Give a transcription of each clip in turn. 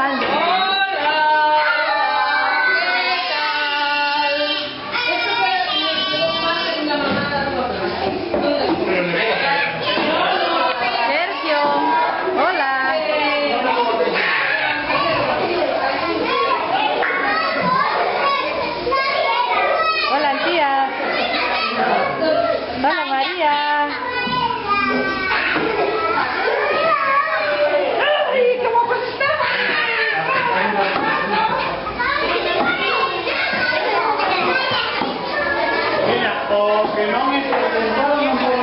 tal? Sergio, hola. Hola, tía. Hola, María. ¡Ay, qué guapo está! Mira, o que no me presentaron un poco.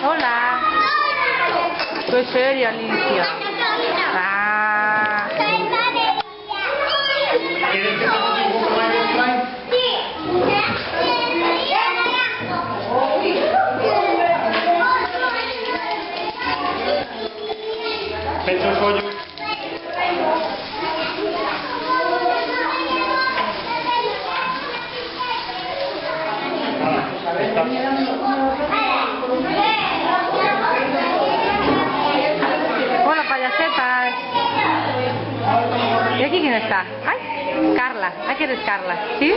Hola. Qué seria, Alicia. Ah. ¿Quieres que te ponga un poco más de slime? Pecho el pollo. Hola, payasetas. ¿Y aquí quién está? ¡Ay! Carla. ¿A quién es Carla? ¿Sí?